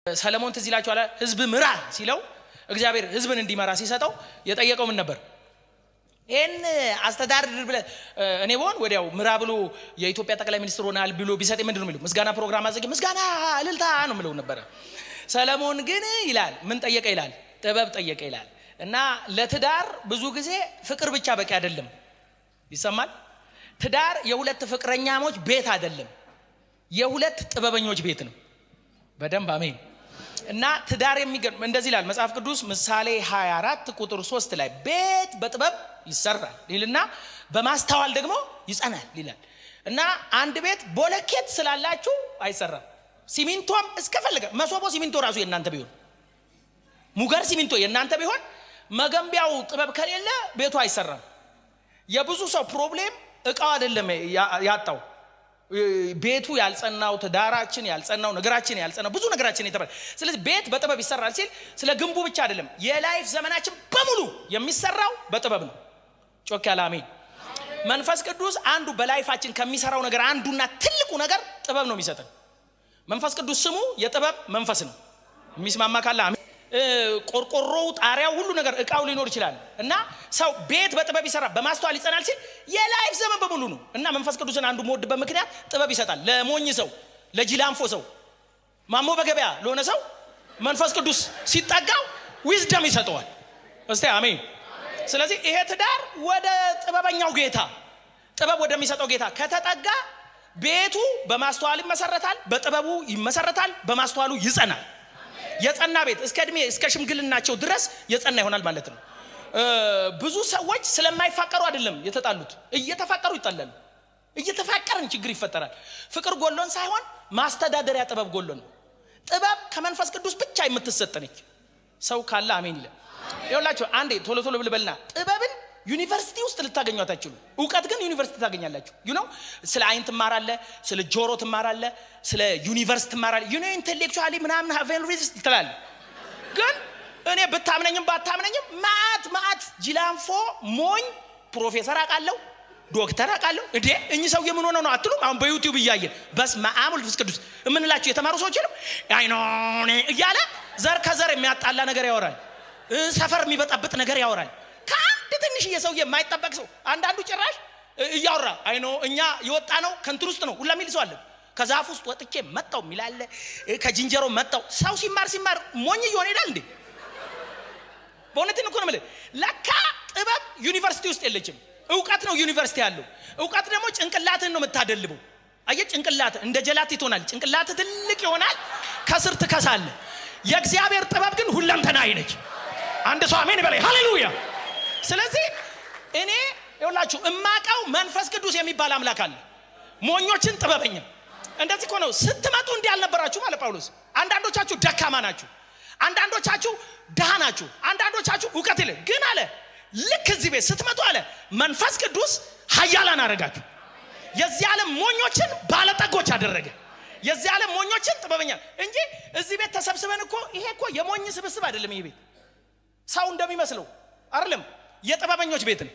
ሰለሞን ትዝ ይላችኋል ህዝብ ምራ ሲለው እግዚአብሔር ህዝብን እንዲመራ ሲሰጠው የጠየቀው ምን ነበር? ይሄን አስተዳደር ብለ እኔ ወን ወዲያው ምራ ብሎ የኢትዮጵያ ጠቅላይ ሚኒስትር ሆናል ብሎ ቢሰጥ ምንድነው የሚለው? ምስጋና ፕሮግራም አዘጋጅ ምስጋና እልልታ ነው የሚለው ነበር። ሰለሞን ግን ይላል ምን ጠየቀ ይላል? ጥበብ ጠየቀ ይላል። እና ለትዳር ብዙ ጊዜ ፍቅር ብቻ በቂ አይደለም። ይሰማል? ትዳር የሁለት ፍቅረኛሞች ቤት አይደለም፣ የሁለት ጥበበኞች ቤት ነው። በደንብ አሜን። እና ትዳር የሚገርም እንደዚህ ይላል መጽሐፍ ቅዱስ ምሳሌ 24 ቁጥር 3 ላይ ቤት በጥበብ ይሰራል ይልና በማስተዋል ደግሞ ይጸናል ይላል። እና አንድ ቤት ቦለኬት ስላላችሁ አይሰራም። ሲሚንቶም እስከፈለገ መሶቦ ሲሚንቶ ራሱ የናንተ ቢሆን ሙገር ሲሚንቶ የናንተ ቢሆን መገንቢያው ጥበብ ከሌለ ቤቱ አይሰራም። የብዙ ሰው ፕሮብሌም እቃው አይደለም ያጣው፣ ቤቱ ያልጸናው፣ ትዳራችን ያልጸናው፣ ነገራችን ያልጸናው፣ ብዙ ነገራችን የተባለ። ስለዚህ ቤት በጥበብ ይሰራል ሲል ስለ ግንቡ ብቻ አይደለም፣ የላይፍ ዘመናችን በሙሉ የሚሰራው በጥበብ ነው። ጮክ ያለ አሜን። መንፈስ ቅዱስ አንዱ በላይፋችን ከሚሰራው ነገር አንዱና ትልቁ ነገር ጥበብ ነው የሚሰጠን። መንፈስ ቅዱስ ስሙ የጥበብ መንፈስ ነው። የሚስማማ ካለ አሜን። ቆርቆሮው፣ ጣሪያው፣ ሁሉ ነገር እቃው ሊኖር ይችላል። እና ሰው ቤት በጥበብ ይሰራ በማስተዋል ይጸናል ሲል የላይፍ ዘመን በሙሉ ነው። እና መንፈስ ቅዱስን አንዱ ሞድበት ምክንያት ጥበብ ይሰጣል። ለሞኝ ሰው፣ ለጂላንፎ ሰው፣ ማሞ በገበያ ለሆነ ሰው መንፈስ ቅዱስ ሲጠጋው ዊዝደም ይሰጠዋል። እስቲ አሜን። ስለዚህ ይሄ ትዳር ወደ ጥበበኛው ጌታ፣ ጥበብ ወደሚሰጠው ጌታ ከተጠጋ ቤቱ በማስተዋል ይመሰረታል፣ በጥበቡ ይመሰረታል፣ በማስተዋሉ ይጸናል። የጸና ቤት እስከ እድሜ እስከ ሽምግልናቸው ድረስ የጸና ይሆናል ማለት ነው። ብዙ ሰዎች ስለማይፋቀሩ አይደለም የተጣሉት፣ እየተፋቀሩ ይጣላሉ። እየተፋቀርን ችግር ይፈጠራል። ፍቅር ጎሎን ሳይሆን ማስተዳደሪያ ጥበብ ጎሎን ነው። ጥበብ ከመንፈስ ቅዱስ ብቻ የምትሰጥ ነች። ሰው ካለ አሜን ይላል። ይኸውላችሁ አንዴ ቶሎ ቶሎ ብልበልና ጥበብን ዩኒቨርሲቲ ውስጥ ልታገኙት አትችሉ። እውቀት ግን ዩኒቨርሲቲ ታገኛላችሁ። ስለ አይን ትማራለህ፣ ስለ ጆሮ ትማራለህ፣ ስለ ዩኒቨርሲቲ ትማራለህ። ኢንተሌክቹዋሊ ምናምን ሀቬንሪስ ትላለህ። ግን እኔ ብታምነኝም ባታምነኝም ማአት ጂላንፎ ሞኝ ፕሮፌሰር አውቃለሁ፣ ዶክተር አውቃለሁ። እንዴ እኚህ ሰው የምን ሆነ ነው አትሉም? አሁን በዩቲዩብ እያየን በስመ አብ ወወልድ ወመንፈስ ቅዱስ የምንላችሁ የተማሩ ሰዎች ነው አይኖኔ እያለ ዘር ከዘር የሚያጣላ ነገር ያወራል፣ ሰፈር የሚበጣብጥ ነገር ያወራል። ትንሽ የሰውዬ የማይጠበቅ ሰው አንዳንዱ ጭራሽ እያወራ አይኖ እኛ የወጣ ነው ከንቱር ውስጥ ነው ሁላ የሚል ሰው አለ። ከዛፍ ውስጥ ወጥቼ መጣው ሚላለ፣ ከጅንጀሮ መጣው። ሰው ሲማር ሞኝ ይሆን ይላል እንዴ? በእውነት እኮ ነው ማለት። ለካ ጥበብ ዩኒቨርሲቲ ውስጥ የለችም። ዕውቀት ነው ዩኒቨርሲቲ ያለው። ዕውቀት ደግሞ ጭንቅላትን ነው የምታደልበው። አየህ ጭንቅላት እንደ ጀላት ይሆናል። ጭንቅላት ትልቅ ይሆናል፣ ከስር ትከሳለ። የእግዚአብሔር ጥበብ ግን ሁለንተናዊ ነች። አንድ ሰው አሜን በላይ ሃሌሉያ። ስለዚህ እኔ ይኸውላችሁ እማቀው መንፈስ ቅዱስ የሚባል አምላክ አለ፣ ሞኞችን ጥበበኛ። እንደዚህ እኮ ነው ስትመጡ እንዲህ አልነበራችሁ ማለት ጳውሎስ። አንዳንዶቻችሁ ደካማ ናችሁ፣ አንዳንዶቻችሁ ድሃ ናችሁ፣ አንዳንዶቻችሁ ዕውቀት የለ። ግን አለ ልክ እዚህ ቤት ስትመጡ አለ መንፈስ ቅዱስ ኃያላን አደረጋችሁ። የዚህ ዓለም ሞኞችን ባለጠጎች አደረገ። የዚህ ዓለም ሞኞችን ጥበበኛ እንጂ እዚህ ቤት ተሰብስበን እኮ ይሄ እኮ የሞኝ ስብስብ አይደለም። ይሄ ቤት ሰው እንደሚመስለው አይደለም፣ የጥበበኞች ቤት ነው።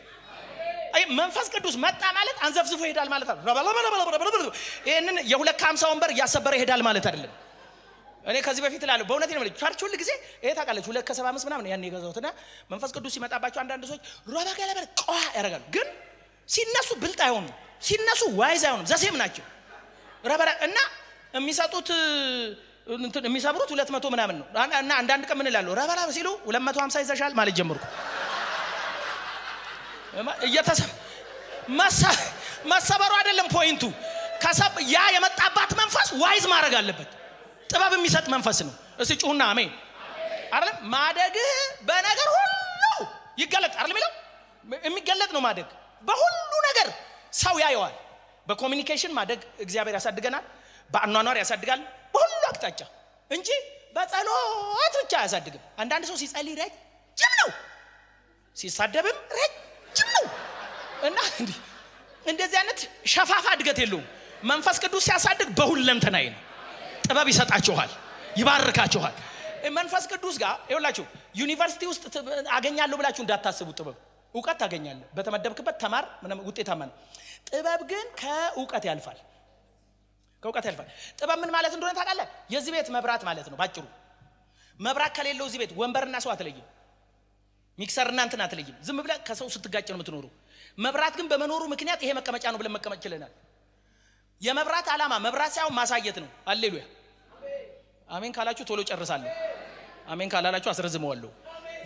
መንፈስ ቅዱስ መጣ ማለት አንዘፍዝፎ ይሄዳል ማለት አይደለም። ይሄንን የ250 ወንበር እያሰበረ ይሄዳል ማለት አይደለም። እኔ ከዚህ በፊት እላለሁ በእውነት ነው ማለት ቻርች ሁሉ ጊዜ ይሄ ታውቃለች 275 ምናምን ያን የገዛሁትና መንፈስ ቅዱስ ሲመጣባቸው አንዳንድ ሰዎች ሮባጋለበር ቆዋ ያደርጋሉ። ግን ሲነሱ ብልጥ አይሆኑም፣ ሲነሱ ዋይዝ አይሆኑም። ዘሴም ናቸው ረበራ እና የሚሰጡት እንትን የሚሰብሩት 200 ምናምን ነው። እና አንዳንድ ቀን ምን እላለሁ ረበራ ሲሉ 250 ይዘሻል ማለት ጀመርኩ። መሰበሩ አይደለም ፖይንቱ። ከሰብ ያ የመጣባት መንፈስ ዋይዝ ማድረግ አለበት። ጥበብ የሚሰጥ መንፈስ ነው። እስቲ ጩሁና አሜን። አይደለም ማደግህ በነገር ሁሉ ይገለጥ አይደለም የሚለው የሚገለጥ ነው። ማደግ በሁሉ ነገር ሰው ያየዋል። በኮሙኒኬሽን ማደግ እግዚአብሔር ያሳድገናል፣ በአኗኗር ያሳድጋል፣ በሁሉ አቅጣጫ እንጂ በጸሎት ብቻ አያሳድግም። አንዳንድ ሰው ሲጸልይ ረጅም ነው፣ ሲሳደብም ረጅም ነው። እና እንደዚህ አይነት ሸፋፋ እድገት የለውም። መንፈስ ቅዱስ ሲያሳድግ በሁለንተናይ ነው። ጥበብ ይሰጣችኋል፣ ይባርካችኋል። መንፈስ ቅዱስ ጋር ይኸውላችሁ ዩኒቨርሲቲ ውስጥ አገኛለሁ ብላችሁ እንዳታስቡ። ጥበብ ዕውቀት ታገኛለህ፣ በተመደብክበት ተማር፣ ምንም ውጤታማ ነው። ጥበብ ግን ከዕውቀት ያልፋል። ከእውቀት ያልፋል። ጥበብ ምን ማለት እንደሆነ ታውቃለህ? የዚህ ቤት መብራት ማለት ነው ባጭሩ። መብራት ከሌለው እዚህ ቤት ወንበርና ሰው አትለይም፣ ሚክሰርና እንትን አትለይም። ዝም ብለህ ከሰው ስትጋጭ ነው የምትኖረው። መብራት ግን በመኖሩ ምክንያት ይሄ መቀመጫ ነው ብለን መቀመጥ ችለናል። የመብራት ዓላማ መብራት ሳይሆን ማሳየት ነው። ሃሌሉያ አሜን ካላችሁ ቶሎ ጨርሳለሁ፣ አሜን ካላላችሁ አስረዝመዋለሁ።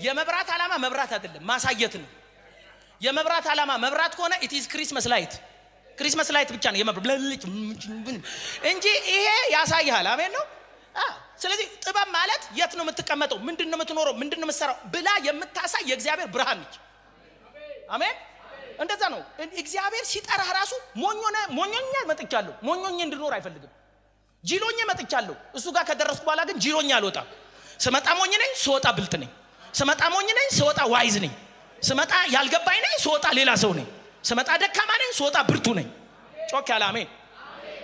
የመብራት ዓላማ መብራት አይደለም ማሳየት ነው። የመብራት ዓላማ መብራት ከሆነ it is Christmas light ብቻ ነው የመብራት እንጂ ይሄ ያሳያል። አሜን ነው። ስለዚህ ጥበብ ማለት የት ነው የምትቀመጠው፣ ምንድነው የምትኖረው፣ ምንድነው የምትሰራው ብላ የምታሳይ የእግዚአብሔር ብርሃን ነች። አሜን እንደዛ ነው። እግዚአብሔር ሲጠራህ ራሱ ሞኞኛ መጥቻለሁ፣ ሞኞኛ እንድኖር አይፈልግም። ጂሎኛ መጥቻለሁ፣ እሱ ጋር ከደረስኩ በኋላ ግን ጂሎኛ አልወጣም። ስመጣ ሞኝ ነኝ፣ ስወጣ ብልጥ ነኝ። ስመጣ ሞኝ ነኝ፣ ስወጣ ዋይዝ ነኝ። ስመጣ ያልገባኝ ነኝ፣ ስወጣ ሌላ ሰው ነኝ። ስመጣ ደካማ ነኝ፣ ስወጣ ብርቱ ነኝ። ጮክ ያለ አሜን።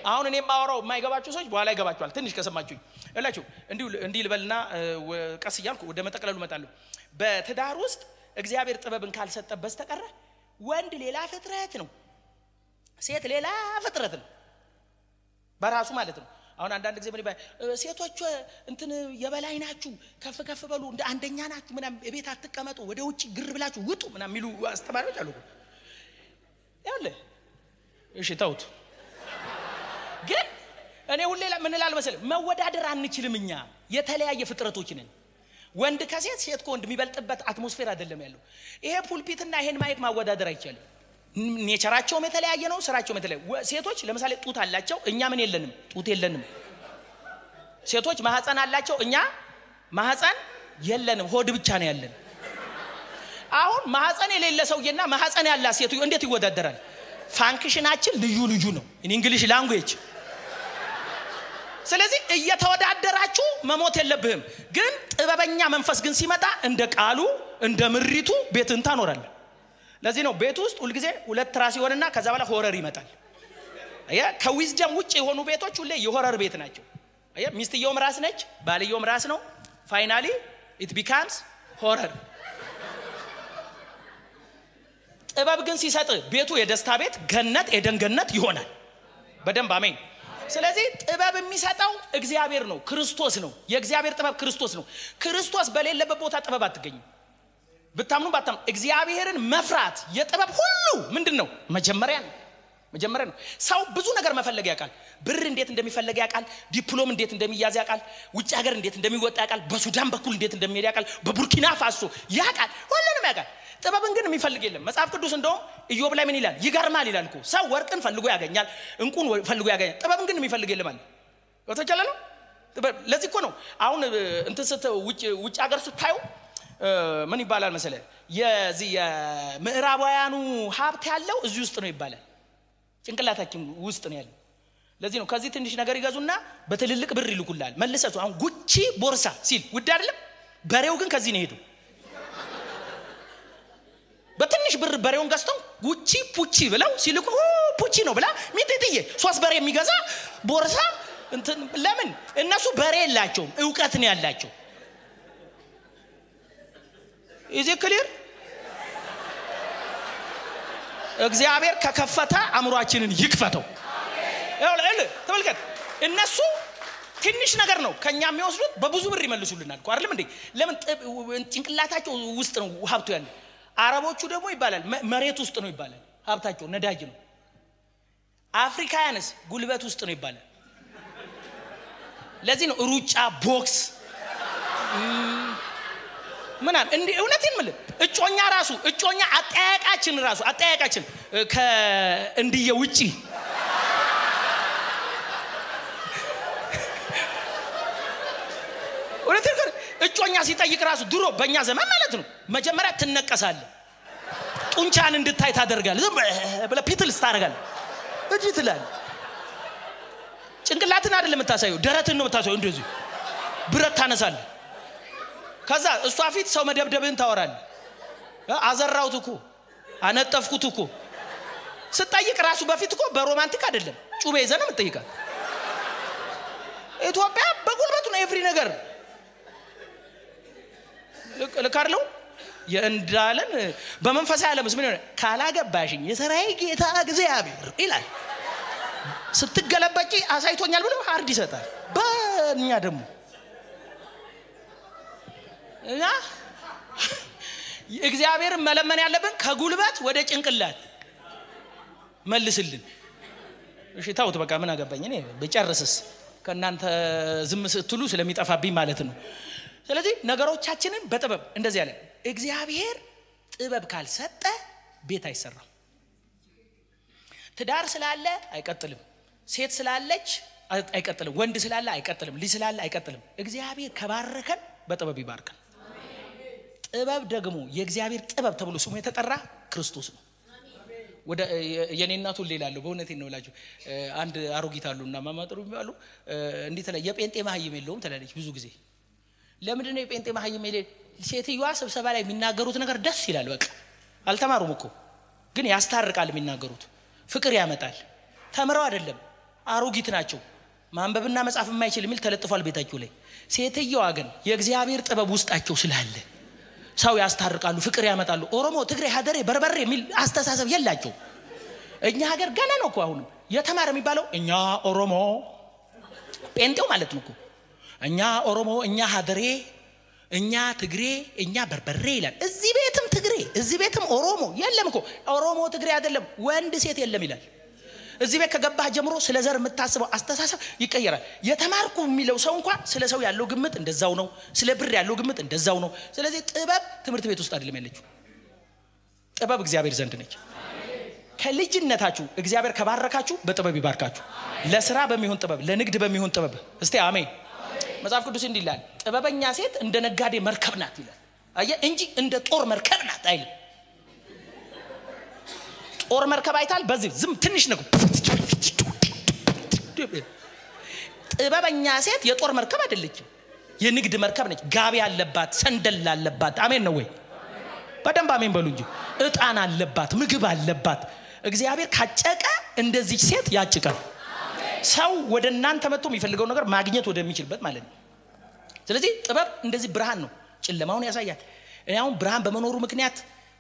አሁን እኔ ማወራው የማይገባችሁ ሰዎች በኋላ ይገባችኋል። ትንሽ ከሰማችሁኝ እላችሁ እንዲህ ልበልና ቀስ እያልኩ ወደ መጠቅለሉ እመጣለሁ። በትዳር ውስጥ እግዚአብሔር ጥበብን ካልሰጠ በስተቀር ወንድ ሌላ ፍጥረት ነው፣ ሴት ሌላ ፍጥረት ነው በራሱ ማለት ነው። አሁን አንዳንድ ጊዜ ምን ይባላል፣ ሴቶች እንትን የበላይ ናችሁ፣ ከፍ በሉ፣ እንደ አንደኛ ናችሁ፣ ምናምን ቤት አትቀመጡ፣ ወደ ውጪ ግር ብላችሁ ውጡ ምናምን የሚሉ አስተማሪዎች አሉ። ያለ እሺ ተውት። ግን እኔ ሁሌ ምን እላለሁ መሰለህ፣ መወዳደር አንችልም። እኛ የተለያየ ፍጥረቶች ነን። ወንድ ከሴት ሴት ከወንድ የሚበልጥበት አትሞስፌር አይደለም ያለው። ይሄ ፑልፒትና ይሄን ማይክ ማወዳደር አይቻልም። ኔቸራቸውም የተለያየ ነው፣ ስራቸውም የተለያየ። ሴቶች ለምሳሌ ጡት አላቸው፣ እኛ ምን የለንም፣ ጡት የለንም። ሴቶች ማህፀን አላቸው፣ እኛ ማህፀን የለንም፣ ሆድ ብቻ ነው ያለን። አሁን ማህፀን የሌለ ሰውዬና ማህፀን ያላት ሴት እንዴት ይወዳደራል? ፋንክሽናችን ልዩ ነው፣ እንግሊሽ ላንጉዌጅ። ስለዚህ እየተወዳደራችሁ መሞት የለብህም። ግን ጥበበኛ መንፈስ ግን ሲመጣ እንደ ቃሉ እንደ ምሪቱ ቤትን ታኖራለህ። ለዚህ ነው ቤት ውስጥ ሁሉ ጊዜ ሁለት ራስ ይሆንና ከዛ በኋላ ሆረር ይመጣል። ከዊዝደም ውጭ የሆኑ ቤቶች ሁሌ የሆረር ቤት ናቸው። ሚስትየውም ራስ ነች፣ ባልየውም ራስ ነው። ፋይናሊ it becomes horror። ጥበብ ግን ሲሰጥ ቤቱ የደስታ ቤት፣ ገነት የደን ገነት ይሆናል። በደንብ አሜን። ስለዚህ ጥበብ የሚሰጠው እግዚአብሔር ነው፣ ክርስቶስ ነው። የእግዚአብሔር ጥበብ ክርስቶስ ነው። ክርስቶስ በሌለበት ቦታ ጥበብ አትገኝም። ብታምኑ ባታምኑ እግዚአብሔርን መፍራት የጥበብ ሁሉ ምንድነው? መጀመሪያ ነው። ሰው ብዙ ነገር መፈለግ ያውቃል። ብር እንዴት እንደሚፈለግ ያውቃል። ዲፕሎም እንዴት እንደሚያዝ ያውቃል። ውጭ ሀገር እንዴት እንደሚወጣ ያውቃል። በሱዳን በኩል እንዴት እንደሚሄድ ያውቃል። በቡርኪና ፋሶ ያውቃል። ሁሉንም ያውቃል። ጥበብን ግን የሚፈልግ የለም። መጽሐፍ ቅዱስ እንደውም ኢዮብ ላይ ምን ይላል? ይገርማል ይላል እኮ ሰው ወርቅን ፈልጎ ያገኛል፣ እንቁን ፈልጎ ያገኛል፣ ጥበብን ግን የሚፈልግ የለም አለ። ወተቻለ ነው። ለዚህ እኮ ነው አሁን እንትን ውጭ ሀገር ስታዩ ምን ይባላል መሰለህ? የዚህ የምዕራባውያኑ ሀብት ያለው እዚህ ውስጥ ነው ይባላል። ጭንቅላታችን ውስጥ ነው ያለው። ለዚህ ነው ከዚህ ትንሽ ነገር ይገዙና በትልልቅ ብር ይልኩላል መልሰቱ። አሁን ጉቺ ቦርሳ ሲል ውድ አይደለም፣ በሬው ግን ከዚህ ነው ሄዱ። በትንሽ ብር በሬውን ገዝተው ጉቺ ፑቺ ብለው ሲልኩ ፑቺ ነው ብላ ሚጥጥዬ 3 በሬ የሚገዛ ቦርሳ እንትን። ለምን? እነሱ በሬ የላቸውም፣ ዕውቀት ነው ያላቸው። ኢዚ ክሊር። እግዚአብሔር ከከፈተ አእምሮአችንን ይክፈተው። አሜን። ተመልከት፣ እነሱ ትንሽ ነገር ነው ከኛ የሚወስዱት፣ በብዙ ብር ይመልሱልናል እኮ አይደለም እንዴ? ለምን? ጭንቅላታቸው ውስጥ ነው ሀብቱ ያለው። አረቦቹ ደግሞ ይባላል መሬት ውስጥ ነው ይባላል ሀብታቸው፣ ነዳጅ ነው። አፍሪካውያንስ ጉልበት ውስጥ ነው ይባላል። ለዚህ ነው ሩጫ፣ ቦክስ ምናምን እንዴ። እውነቴን የምልህ እጮኛ አጠያያቃችን ከእንድየ ውጪ እውነቴን ግን እጮኛ ሲጠይቅ ራሱ ድሮ በእኛ ዘመን ማለት ነው መጀመሪያ ትነቀሳለህ፣ ጡንቻን እንድታይ ታደርጋለህ፣ ዝም ብለህ ፒትልስ ታደርጋለህ፣ እጅ ትላለህ። ጭንቅላትን አይደለም የምታሳየው፣ ደረትን ነው የምታሳየው። እንደዚህ ብረት ታነሳለህ። ከዛ እሷ ፊት ሰው መደብደብን ታወራለህ። አዘራውት እኮ አነጠፍኩት እኮ ስጠይቅ ራሱ በፊት እኮ በሮማንቲክ አይደለም ጩቤ ይዘህ ነው የምትጠይቃት። ኢትዮጵያ በጉልበቱ ነው ኤቭሪ ነገር ልካርለው የእንዳለን በመንፈሳዊ ዓለምስ ምን ይሆናል? ካላገባሽኝ የሰራይ ጌታ እግዚአብሔር ይላል። ስትገለበጪ አሳይቶኛል ብሎ ሃርድ ይሰጣል። በእኛ ደግሞ እና እግዚአብሔር መለመን ያለብን ከጉልበት ወደ ጭንቅላት መልስልን። እሺ ታውት በቃ ምን አገባኝ እኔ በጨረስስ ከናንተ ዝም ስትሉ ስለሚጠፋብኝ ማለት ነው። ስለዚህ ነገሮቻችንን በጥበብ እንደዚህ ያለ እግዚአብሔር ጥበብ ካልሰጠ ቤት አይሰራም። ትዳር ስላለ አይቀጥልም፣ ሴት ስላለች አይቀጥልም፣ ወንድ ስላለ አይቀጥልም፣ ልጅ ስላለ አይቀጥልም። እግዚአብሔር ከባረከን በጥበብ ይባርከን። ጥበብ ደግሞ የእግዚአብሔር ጥበብ ተብሎ ስሙ የተጠራ ክርስቶስ ነው። ወደ የኔ እናቱ ሌላለው በእውነቴ ነው ላችሁ አንድ አሮጊት አሉና ማማጥሩ ይባሉ እንዴት ላይ የጴንጤ ማህይም የለውም ትላለች ብዙ ጊዜ። ለምንድን ነው የጴንጤ ማህይም የለ? ሴትዮዋ ስብሰባ ላይ የሚናገሩት ነገር ደስ ይላል። በቃ አልተማሩም እኮ ግን ያስታርቃል። የሚናገሩት ፍቅር ያመጣል። ተምረው አይደለም አሮጊት ናቸው። ማንበብና መጻፍ የማይችል የሚል ተለጥፏል ቤታቸው ላይ። ሴትዮዋ ግን የእግዚአብሔር ጥበብ ውስጣቸው ስላለ ሰው ያስታርቃሉ፣ ፍቅር ያመጣሉ። ኦሮሞ፣ ትግሬ፣ ሀደሬ፣ በርበሬ የሚል አስተሳሰብ የላቸው። እኛ ሀገር ገና ነው እኮ አሁን የተማረ የሚባለው እኛ ኦሮሞ ጴንጤው ማለት ነው እኮ እኛ ኦሮሞ፣ እኛ ሀደሬ፣ እኛ ትግሬ፣ እኛ በርበሬ ይላል። እዚህ ቤትም ትግሬ፣ እዚህ ቤትም ኦሮሞ የለም እኮ። ኦሮሞ ትግሬ አይደለም ወንድ ሴት የለም ይላል። እዚህ ቤት ከገባህ ጀምሮ ስለ ዘር የምታስበው አስተሳሰብ ይቀየራል። የተማርኩ የሚለው ሰው እንኳን ስለ ሰው ያለው ግምት እንደዛው ነው፣ ስለ ብር ያለው ግምት እንደዛው ነው። ስለዚህ ጥበብ ትምህርት ቤት ውስጥ አይደለም ያለችው፣ ጥበብ እግዚአብሔር ዘንድ ነች። ከልጅነታችሁ እግዚአብሔር ከባረካችሁ በጥበብ ይባርካችሁ። ለስራ በሚሆን ጥበብ፣ ለንግድ በሚሆን ጥበብ። እስቲ አሜን። መጽሐፍ ቅዱስ እንዲህ ይላል፣ ጥበበኛ ሴት እንደ ነጋዴ መርከብ ናት ይላል። አየ እንጂ እንደ ጦር መርከብ ናት አይልም። ጦር መርከብ አይታል በዚህ ዝም ትንሽ ነው። ጥበበኛ ሴት የጦር መርከብ አይደለችም፣ የንግድ መርከብ ነች። ጋቢ አለባት፣ ሰንደል አለባት። አሜን ነው ወይ? በደንብ አሜን በሉ እንጂ። እጣን አለባት፣ ምግብ አለባት። እግዚአብሔር ካጨቀ እንደዚህ ሴት ያጭቃል። ሰው ወደ እናንተ መጥቶ የሚፈልገው ነገር ማግኘት ወደሚችልበት ማለት ነው። ስለዚህ ጥበብ እንደዚህ ብርሃን ነው፣ ጨለማውን ያሳያል። እኔ አሁን ብርሃን በመኖሩ ምክንያት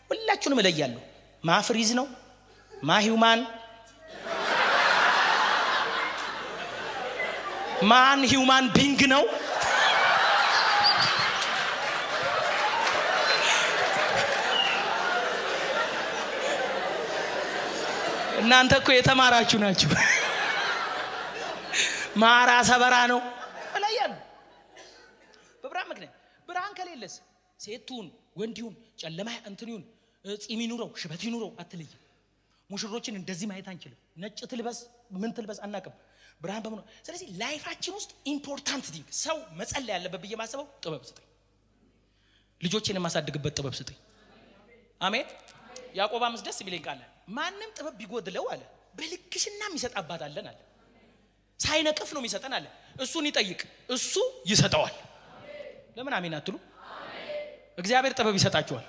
ሁላችሁንም እለያለሁ። ማፍሪዝ ነው ማሂውማን ማን ሂውማን ቢንግ ነው። እናንተ እኮ የተማራችሁ ናችሁ። ማራ ሰበራ ነው እለያለሁ በብርሃን ምክንያት። ብርሃን ከሌለስ ሴቱን ወንዲውን ጨለማ እንትኑን ጺም ይኑረው ሽበት ይኑረው አትለይም። ሙሽሮችን እንደዚህ ማየት አንችልም። ነጭ ትልበስ ምን ትልበስ አናውቅም። ብርሃን በመኖር ስለዚህ ላይፋችን ውስጥ ኢምፖርታንት ቲንግ ሰው መጸለይ ያለበት ብዬ ማሰበው ጥበብ ስጠኝ፣ ልጆችን የማሳድግበት ጥበብ ስጠኝ። አሜን። ያዕቆብ 5 ደስ የሚለኝ ቃል ማንም ጥበብ ቢጎድለው አለ በልግስና የሚሰጥ አባት አለን አለ። ሳይነቅፍ ነው የሚሰጠን አለ። እሱን ይጠይቅ እሱ ይሰጠዋል። ለምን አሜን አትሉ? እግዚአብሔር ጥበብ ይሰጣችኋል።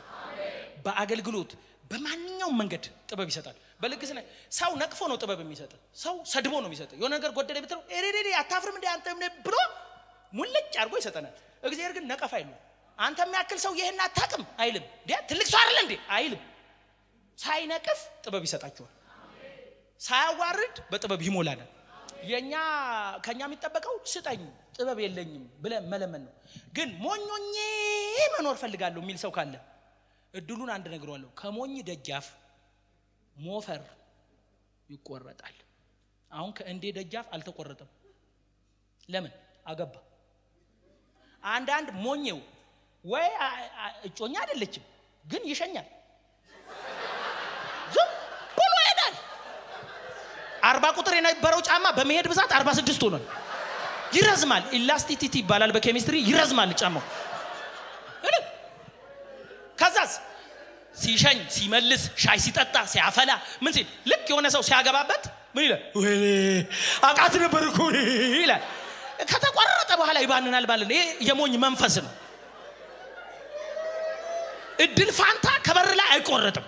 በአገልግሎት በማንኛውም መንገድ ጥበብ ይሰጣል። በልግስና ሰው ነቅፎ ነው ጥበብ የሚሰጥ። ሰው ሰድቦ ነው የሚሰጥ። የሆነ ነገር ጎደለ ብትለው ኤሬሬ አታፍርም እንደ አንተ ብሎ ሙልጭ አድርጎ ይሰጠናል። እግዚአብሔር ግን ነቀፍ አይሉ። አንተ የሚያክል ሰው ይሄን አታውቅም አይልም። ትልቅ ሰው አይደል እንዴ አይልም። ሳይነቅፍ ጥበብ ይሰጣችኋል። ሳያዋርድ በጥበብ ይሞላናል። ከኛ የሚጠበቀው ስጠኝ ጥበብ የለኝም ብለን መለመን ነው። ግን ሞኞኜ መኖር ፈልጋለሁ የሚል ሰው ካለ እድሉን አንድ ነግሯለሁ። ከሞኝ ደጃፍ ሞፈር ይቆረጣል። አሁን ከእንዴ ደጃፍ አልተቆረጠም። ለምን? አገባ። አንዳንድ ሞኝው ወይ እጮኛ አይደለችም ግን ይሸኛል። ዝም ብሎ ይሄዳል። 40 ቁጥር የነበረው ጫማ በመሄድ ብዛት 46 ሆኗል። ይረዝማል። ኢላስቲሲቲ ይባላል በኬሚስትሪ። ይረዝማል ጫማው። ከዛስ ሲሸኝ ሲመልስ ሻይ ሲጠጣ ሲያፈላ ምን ሲል ልክ የሆነ ሰው ሲያገባበት ምን ይላል? ወይኔ አቃት ነበር እኮ ይላል። ከተቆረጠ በኋላ ይባንናል ማለት ነው። ይሄ የሞኝ መንፈስ ነው። እድል ፋንታ ከበር ላይ አይቆረጥም።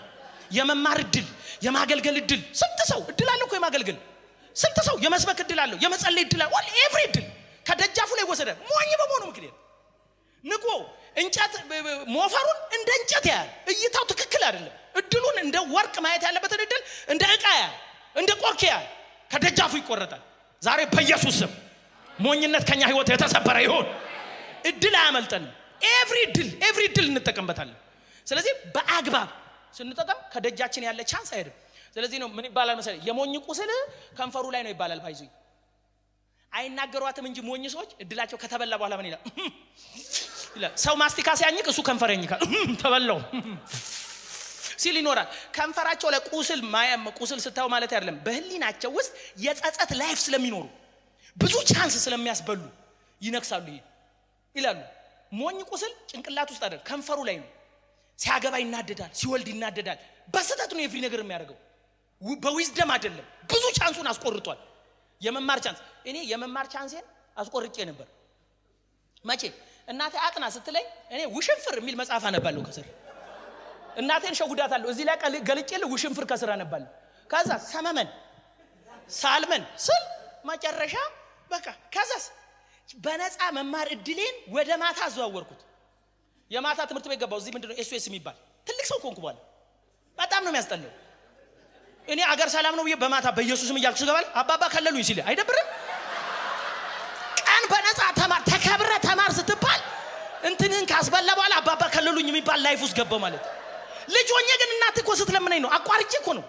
የመማር እድል፣ የማገልገል እድል፣ ስንት ሰው እድል አለው እኮ የማገልገል። ስንት ሰው የመስበክ እድል አለው፣ የመጸለይ እድል አለው። ኤቭሪ እድል ከደጃፉ ላይ ወሰደ። ሞኝ በመሆኑ ምክንያት ንቆ እንጨት ሞፈሩን እንደ እንጨት ያያል። እይታው ትክክል አይደለም። እድሉን እንደ ወርቅ ማየት ያለበትን እድል እንደ ዕቃ ያያል፣ እንደ ቆርኪ ያያል። ከደጃፉ ይቆረጣል። ዛሬ በኢየሱስ ስም ሞኝነት ከኛ ህይወት የተሰበረ ይሁን። እድል አያመልጠን። ኤቭሪ ድል እንጠቀምበታለን። ስለዚህ በአግባብ ስንጠቀም ከደጃችን ያለ ቻንስ አይደለም። ስለዚህ ነው ምን ይባላል መሰለኝ የሞኝ ቁስል ከንፈሩ ላይ ነው ይባላል። ባይዙ አይናገሯትም እንጂ ሞኝ ሰዎች እድላቸው ከተበላ በኋላ ምን ይላል? ሰው ማስቲካ ሲያኝክ እሱ ከንፈር ያኝካል። ተበላው ሲል ይኖራል። ከንፈራቸው ላይ ቁስል ስታው ማለት አይደለም፣ በህሊናቸው ውስጥ የጸጸት ላይፍ ስለሚኖሩ ብዙ ቻንስ ስለሚያስበሉ ይነክሳሉ ይላሉ። ሞኝ ቁስል ጭንቅላት ውስጥ አይደል ከንፈሩ ላይ ነው። ሲያገባ ይናደዳል፣ ሲወልድ ይናደዳል። በስተት ነው የፍሪ ነገር የሚያደርገው፣ በዊዝደም አይደለም። ብዙ ቻንሱን አስቆርጧል። የመማር ቻንስ እኔ የመማር ቻንስን አስቆርጬ ነበር። መቼ እናቴ አጥና ስትለኝ እኔ ውሽንፍር የሚል መጽሐፍ አነባለሁ ከስር። እናቴን ሸጉዳታለሁ እዚህ ላይ ገልጬልህ ውሽንፍር ከስር አነባለሁ። ከዛ ሰመመን ሳልመን ስል መጨረሻ በቃ ከዛስ በነፃ መማር እድሌን ወደ ማታ አዘዋወርኩት። የማታ ትምህርት ቤት ገባው። እዚህ ምንድነው ኤስኦኤስ የሚባል ትልቅ ሰው ኮንኩ በኋላ በጣም ነው የሚያስጠላው። እኔ አገር ሰላም ነው ብዬ በማታ በኢየሱስም እያልኩ ስገባል አባባ ከለሉኝ ሲል አይደብርም? ቀን በነፃ ተማር ተከብረ ተማር ስትባል እንትንን ካስበላ በኋላ አባባ ከለሉኝ የሚባል ላይፍ ውስጥ ገባው ማለት። ልጅ ሆኜ ግን እናት እኮ ስትለምነኝ ነው አቋርጬ እኮ ነው።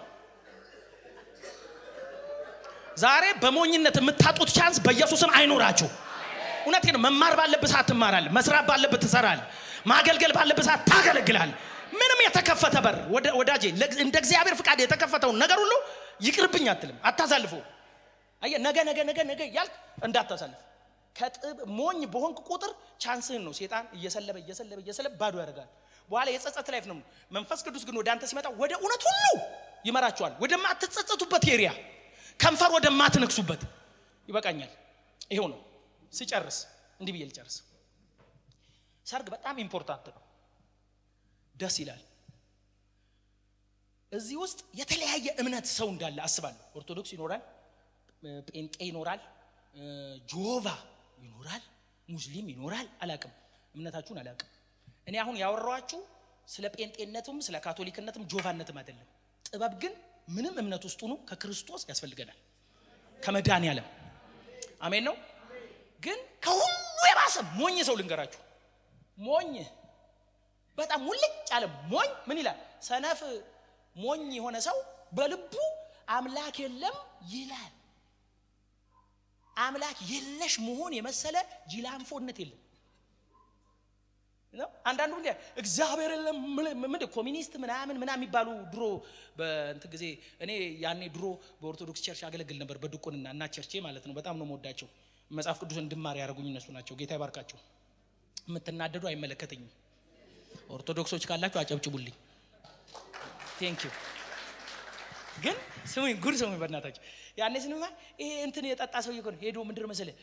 ዛሬ በሞኝነት የምታጡት ቻንስ በኢየሱስም አይኖራችሁ። እውነቴ ነው። መማር ባለበት ሰዓት ትማራለህ፣ መስራት ባለበት ትሰራለህ፣ ማገልገል ባለበት ሰዓት ታገለግላለህ። ምንም የተከፈተ በር ወዳጄ እንደ እግዚአብሔር ፍቃድ የተከፈተው ነገር ሁሉ ይቅርብኝ አትልም፣ አታሳልፈው። አየህ ነገ ያልክ እንዳታሳልፍ። ከጥብ ሞኝ በሆንክ ቁጥር ቻንስህን ነው ሴጣን እየሰለበ ባዶ ያደርጋል። በኋላ የጸጸት ላይፍ ነው። መንፈስ ቅዱስ ግን ወደ አንተ ሲመጣ ወደ እውነት ሁሉ ይመራቸዋል። ወደ ማትጸጸቱበት ኤሪያ፣ ከንፈር ወደ ማትነክሱበት። ይበቃኛል። ይሄው ነው። ሲጨርስ እንዲህ ብዬ ልጨርስ። ሰርግ በጣም ኢምፖርታንት ነው። ደስ ይላል። እዚህ ውስጥ የተለያየ እምነት ሰው እንዳለ አስባለሁ። ኦርቶዶክስ ይኖራል፣ ጴንጤ ይኖራል፣ ጆቫ ይኖራል፣ ሙስሊም ይኖራል። አላቅም፣ እምነታችሁን አላቅም። እኔ አሁን ያወራኋችሁ ስለ ጴንጤነቱም ስለ ካቶሊክነቱም ጆቫነትም አይደለም። ጥበብ ግን ምንም እምነት ውስጥ ሆኖ ከክርስቶስ ያስፈልገናል፣ ከመድኃኒዓለም አሜን ነው። ግን ከሁሉ የባሰ ሞኝ ሰው ልንገራችሁ። ሞኝ በጣም ሙልጭ ያለ ሞኝ ምን ይላል? ሰነፍ ሞኝ የሆነ ሰው በልቡ አምላክ የለም ይላል። አምላክ የለሽ መሆን የመሰለ ጅላንፎነት የለም ነው። አንዳንዱ እንደ እግዚአብሔር የለም ምን ኮሚኒስት ምናምን የሚባሉ ድሮ በእንት ጊዜ እኔ ያኔ ድሮ በኦርቶዶክስ ቸርች አገለግል ነበር፣ በድቁንና እና ቸርቼ ማለት ነው። በጣም ነው የምወዳቸው። መጽሐፍ ቅዱስ እንድማር ያደርጉኝ እነሱ ናቸው። ጌታ ይባርካቸው። የምትናደዱ አይመለከተኝም። ኦርቶዶክሶች ካላችሁ አጨብጭቡልኝ። ቴንክ ዩ። ግን ስሙኝ፣ ጉድ ስሙኝ በእናታችሁ። ያኔ ስንማ ይሄ እንትን የጠጣ ሰው ይኮን ሄዶ ምንድነው መሰለህ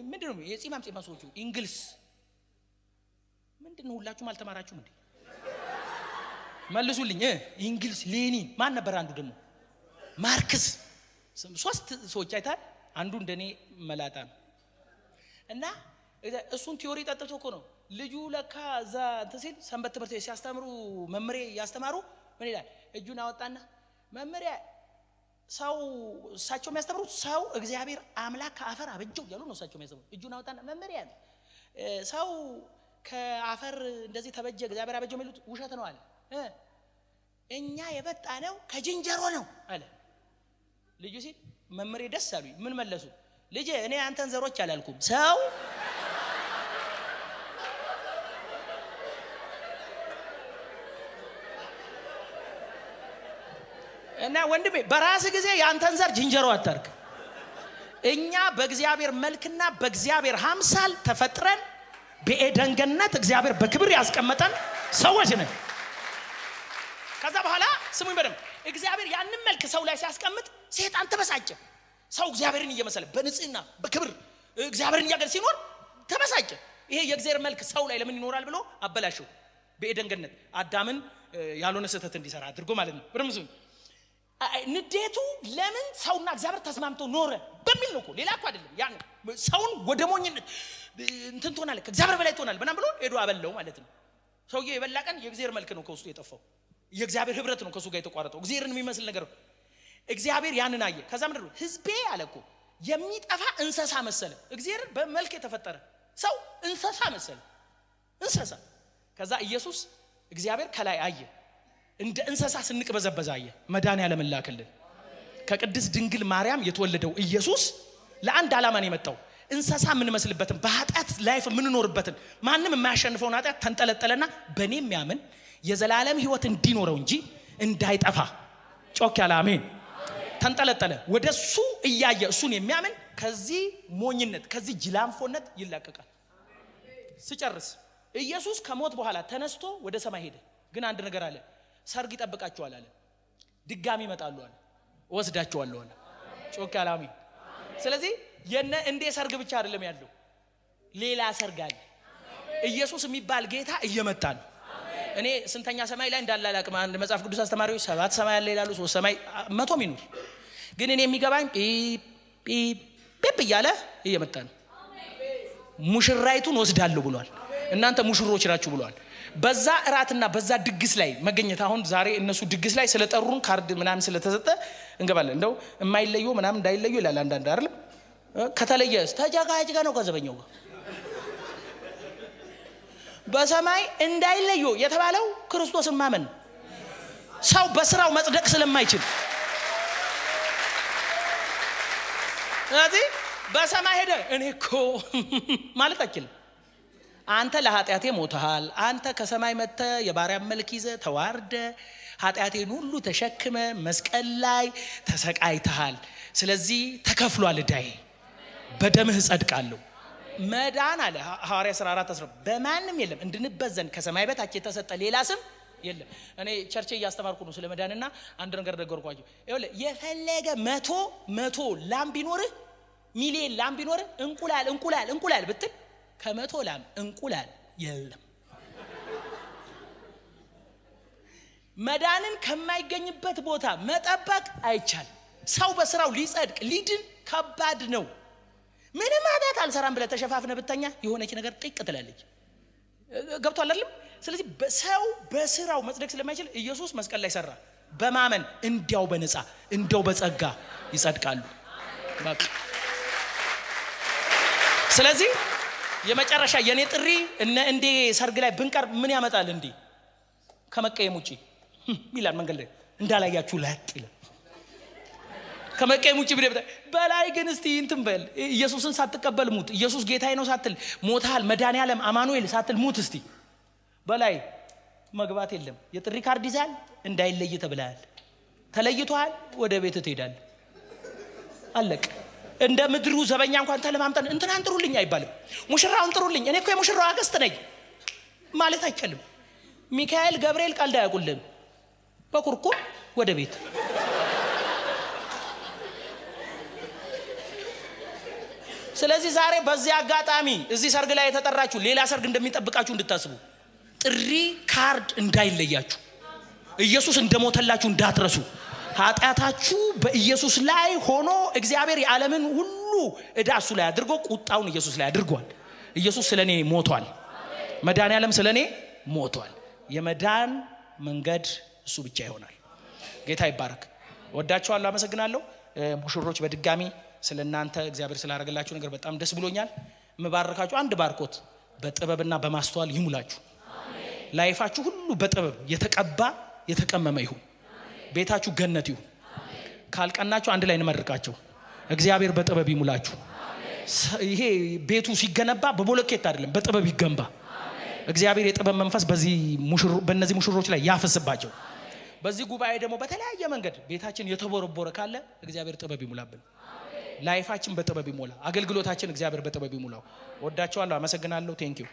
ምንድነው የጺማም ሰዎቹ እንግሊዝ ምንድነው? ሁላችሁም አልተማራችሁም እንዴ? መልሱልኝ። እንግሊዝ ሌኒን ማን ነበር? አንዱ ደግሞ ማርክስ። ሶስት ሰዎች አይታል። አንዱ እንደኔ መላጣ ነው እና እሱን ቲዮሪ ጠጥቶ እኮ ነው ልጁ ለካ እዛ እንትን ሲል ሰንበት ትምህርት ቤት ሲያስተምሩ መምሬ ያስተማሩ ምን ይላል? እጁን አወጣና መምሬ ሰው እሳቸው የሚያስተምሩት ሰው እግዚአብሔር አምላክ ከአፈር አበጀው ያሉ ነው። እሳቸው የሚያስተምሩት እጁን አወጣና መምሬ ያለ ሰው ከአፈር እንደዚህ ተበጀ እግዚአብሔር አበጀው የሚሉት ውሸት ነው አለ። እኛ የበጣ ነው ከጅንጀሮ ነው አለ ልጁ ሲል መምሬ ደስ አሉኝ። ምን መለሱ? ልጄ እኔ አንተን ዘሮች አላልኩም ሰው እና ወንድሜ በራስ ጊዜ ያንተን ዘር ጅንጀሮ አታርክ። እኛ በእግዚአብሔር መልክና በእግዚአብሔር ሐምሳል ተፈጥረን በኤደን ገነት እግዚአብሔር በክብር ያስቀመጠን ሰዎች ነን። ከዛ በኋላ ስሙኝ በደም እግዚአብሔር ያንን መልክ ሰው ላይ ሲያስቀምጥ ሰይጣን ተበሳጨ። ሰው እግዚአብሔርን እየመሰለ በንጽህና በክብር እግዚአብሔርን እያገለ ሲኖር ተበሳጨ። ይሄ የእግዚአብሔር መልክ ሰው ላይ ለምን ይኖራል ብሎ አበላሸው። በኤደን ገነት አዳምን ያልሆነ ስህተት እንዲሰራ አድርጎ ማለት ነው። ብርምሱ ንዴቱ ለምን ሰውና እግዚአብሔር ተስማምተው ኖረ በሚል ነው እኮ ሌላ እኮ አይደለም። ያን ሰውን ወደ ሞኝነት እንትን ትሆናለህ ከእግዚአብሔር በላይ ትሆናለህ ምናምን ብሎ ሄዶ አበላው ማለት ነው። ሰውዬው የበላ ቀን የእግዚአብሔር መልክ ነው ከውስጡ የጠፋው። የእግዚአብሔር ህብረት ነው ከሱ ጋር የተቋረጠው። እግዚአብሔርን የሚመስል ነገር እግዚአብሔር ያንን አየ። ከዛ ምንድን ነው ህዝቤ አለኮ የሚጠፋ እንስሳ መሰለ። እግዚአብሔር በመልክ የተፈጠረ ሰው እንስሳ መሰለ እንስሳ። ከዛ ኢየሱስ እግዚአብሔር ከላይ አየ እንደ እንስሳ ስንቅበዘበዝ አየ። መድኃኒዓለም ላከልን። ከቅድስት ድንግል ማርያም የተወለደው ኢየሱስ ለአንድ ዓላማ ነው የመጣው። እንስሳ ምን መስልበትን በኃጢአት ላይፍ ምን ኖርበትን ማንንም የማያሸንፈውን ኃጢአት ተንጠለጠለና በኔ የሚያምን የዘላለም ህይወት እንዲኖረው እንጂ እንዳይጠፋ። ጮክ ያለ አሜን። ተንጠለጠለ። ወደሱ እያየ እሱን የሚያምን ከዚህ ሞኝነት ከዚህ ጅላንፎነት ይላቀቃል። ሲጨርስ ኢየሱስ ከሞት በኋላ ተነስቶ ወደ ሰማይ ሄደ። ግን አንድ ነገር አለ። ሰርግ ይጠብቃቸዋል አለ። ድጋሚ ይመጣሉ አለ። ወስዳቸዋለሁ አለ። ጮክ ያለ አሜን። ስለዚህ የነ እንደ ሰርግ ብቻ አይደለም ያለው ሌላ ሰርግ አለ። ኢየሱስ የሚባል ጌታ እየመጣ ነው። እኔ ስንተኛ ሰማይ ላይ እንዳላላቅም አንድ መጽሐፍ ቅዱስ አስተማሪዎች 7 ሰማይ አለ ይላሉ። 3 ሰማይ 100 ሚኖር ግን እኔ የሚገባኝ ፒ እያለ እየመጣ ነው። ሙሽራይቱን ወስዳለሁ ብሏል። እናንተ ሙሽሮች ናችሁ ብሏል። በዛ እራትና በዛ ድግስ ላይ መገኘት አሁን ዛሬ እነሱ ድግስ ላይ ስለጠሩን ካርድ ምናምን ስለተሰጠ እንገባለን። እንደው የማይለዩ ምናምን እንዳይለዩ ይላል አንዳንድ አይደለም። ከተለየስ ተጃጋጅ ጋር ነው ከዘበኛው ጋር በሰማይ እንዳይለዩ የተባለው ክርስቶስን ማመን ሰው በስራው መጽደቅ ስለማይችል ስለዚህ በሰማይ ሄደ እኔ እኮ ማለት አይችልም። አንተ ለኃጢአቴ ሞተሃል። አንተ ከሰማይ መጥተ የባሪያ መልክ ይዘ ተዋርደ ኃጢአቴን ሁሉ ተሸክመ መስቀል ላይ ተሰቃይተሃል። ስለዚህ ተከፍሏል ዕዳዬ፣ በደምህ ጸድቃለሁ። መዳን አለ ሐዋርያ 14:10 በማንም የለም እንድንበዘን ከሰማይ በታች የተሰጠ ሌላ ስም የለም። እኔ ቸርች እያስተማርኩ ነው ስለ መዳንና አንድ ነገር ነገርኳችሁ። ይኸውልህ የፈለገ መቶ ላም ቢኖርህ ሚሊዮን ላም ቢኖርህ እንቁላል ብትል ከመቶ ላም እንቁላል የለም። መዳንን ከማይገኝበት ቦታ መጠበቅ አይቻልም። ሰው በስራው ሊጸድቅ ሊድን ከባድ ነው። ምንም ኃጢአት አልሰራም ብለህ ተሸፋፍነ ብተኛ የሆነች ነገር ጥቅ ትላለች። ገብቷል አይደል? ስለዚህ ሰው በስራው መጽደቅ ስለማይችል ኢየሱስ መስቀል ላይ ሰራ። በማመን እንዲያው በነፃ እንዲያው በጸጋ ይጸድቃሉ። በቃ ስለዚህ የመጨረሻ የኔ ጥሪ እንደ ሰርግ ላይ ብንቀርብ ምን ያመጣል? እንዴ ከመቀየም ውጪ ይላል መንገድ ላይ እንዳላያችሁ ላጥ ይላል። ከመቀየም ውጪ በላይ ግን እስቲ እንትን በል ኢየሱስን ሳትቀበል ሙት። ኢየሱስ ጌታዬ ነው ሳትል ሞታል። መድኃኒዓለም አማኑኤል ሳትል ሙት። እስቲ በላይ መግባት የለም። የጥሪ ካርድ ይዛል እንዳይለይ ተብለሃል። ተለይቷል። ወደ ቤት ትሄዳለህ። አለቅ። እንደ ምድሩ ዘበኛ እንኳን ተለማምጠን እንትን አንጥሩልኝ አይባልም። ሙሽራውን ጥሩልኝ እኔ እኮ የሙሽራው አገስት ነኝ ማለት አይቻልም። ሚካኤል ገብርኤል ቀልድ አያውቁልም። በኩርኩም ወደ ቤት። ስለዚህ ዛሬ በዚህ አጋጣሚ እዚህ ሰርግ ላይ የተጠራችሁ ሌላ ሰርግ እንደሚጠብቃችሁ እንድታስቡ፣ ጥሪ ካርድ እንዳይለያችሁ፣ ኢየሱስ እንደሞተላችሁ እንዳትረሱ። ኃጢአታችሁ በኢየሱስ ላይ ሆኖ እግዚአብሔር የዓለምን ሁሉ ዕዳ እሱ ላይ አድርጎ ቁጣውን ኢየሱስ ላይ አድርጓል። ኢየሱስ ስለኔ ሞቷል። መድኃኒዓለም ስለኔ ሞቷል። የመዳን መንገድ እሱ ብቻ ይሆናል። ጌታ ይባረክ። ወዳችኋለሁ። አመሰግናለሁ። ሙሽሮች በድጋሚ ስለናንተ እግዚአብሔር ስላደረገላችሁ ነገር በጣም ደስ ብሎኛል። መባረካችሁ አንድ ባርኮት በጥበብና በማስተዋል ይሙላችሁ። አሜን። ላይፋችሁ ሁሉ በጥበብ የተቀባ የተቀመመ ይሁን። ቤታችሁ ገነት ይሁን። ካልቀናችሁ አንድ ላይ እንመርቃቸው። እግዚአብሔር በጥበብ ይሙላችሁ። ይሄ ቤቱ ሲገነባ በቦለኬት አይደለም በጥበብ ይገንባ። እግዚአብሔር የጥበብ መንፈስ በእነዚህ ሙሽሮች ላይ ያፈስባቸው። በዚህ ጉባኤ ደግሞ በተለያየ መንገድ ቤታችን የተቦረቦረ ካለ እግዚአብሔር ጥበብ ይሙላብን። ላይፋችን በጥበብ ይሞላ። አገልግሎታችን እግዚአብሔር በጥበብ ይሙላው። ወዳችኋለሁ። አመሰግናለሁ። ቴንኪው